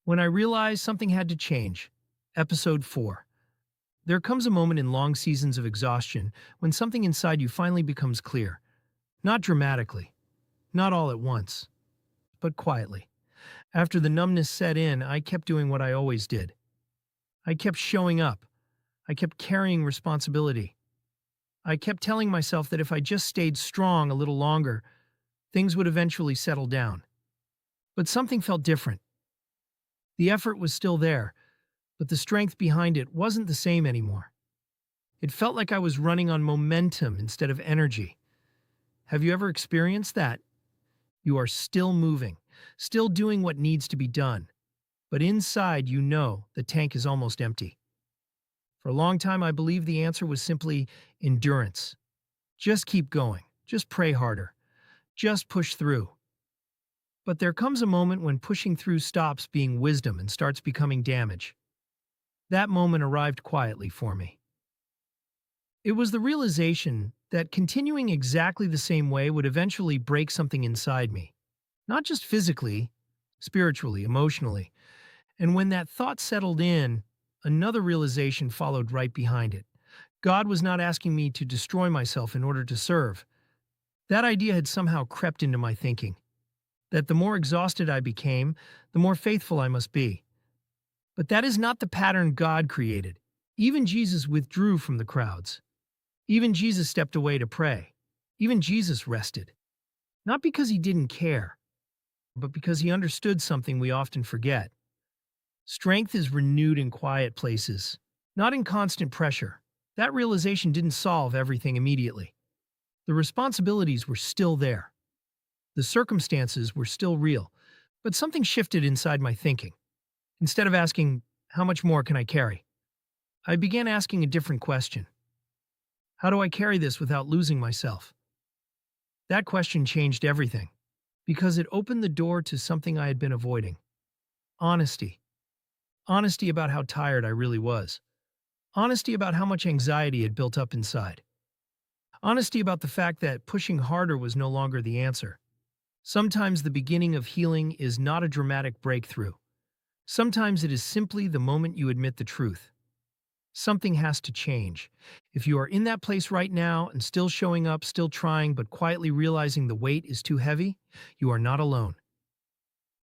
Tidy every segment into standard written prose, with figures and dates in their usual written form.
When I realized something had to change. Episode 4. There comes a moment in long seasons of exhaustion when something inside you finally becomes clear. Not dramatically, not all at once, but quietly. After the numbness set in, I kept doing what I always did. I kept showing up. I kept carrying responsibility. I kept telling myself that if I just stayed strong a little longer, things would eventually settle down. But something felt different. The effort was still there, but the strength behind it wasn't the same anymore. It felt like I was running on momentum instead of energy. Have you ever experienced that? You are still moving, still doing what needs to be done, but inside you know the tank is almost empty. For a long time, I believed the answer was simply endurance. Just keep going, just pray harder, just push through. But there comes a moment when pushing through stops being wisdom and starts becoming damage. That moment arrived quietly for me. It was the realization that continuing exactly the same way would eventually break something inside me. Not just physically, spiritually, emotionally. And when that thought settled in, another realization followed right behind it. God was not asking me to destroy myself in order to serve. That idea had somehow crept into my thinking. That the more exhausted I became, the more faithful I must be. But that is not the pattern God created. Even Jesus withdrew from the crowds. Even Jesus stepped away to pray. Even Jesus rested. Not because he didn't care, but because he understood something we often forget. Strength is renewed in quiet places, not in constant pressure. That realization didn't solve everything immediately. The responsibilities were still there. The circumstances were still real, but something shifted inside my thinking. Instead of asking, "How much more can I carry?" I began asking a different question. How do I carry this without losing myself? That question changed everything, because it opened the door to something I had been avoiding. Honesty. Honesty about how tired I really was. Honesty about how much anxiety had built up inside. Honesty about the fact that pushing harder was no longer the answer. Sometimes the beginning of healing is not a dramatic breakthrough. Sometimes it is simply the moment you admit the truth. Something has to change. If you are in that place right now and still showing up, still trying, but quietly realizing the weight is too heavy, you are not alone.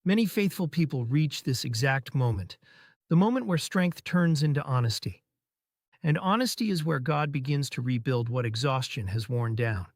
Many faithful people reach this exact moment, the moment where strength turns into honesty. And honesty is where God begins to rebuild what exhaustion has worn down.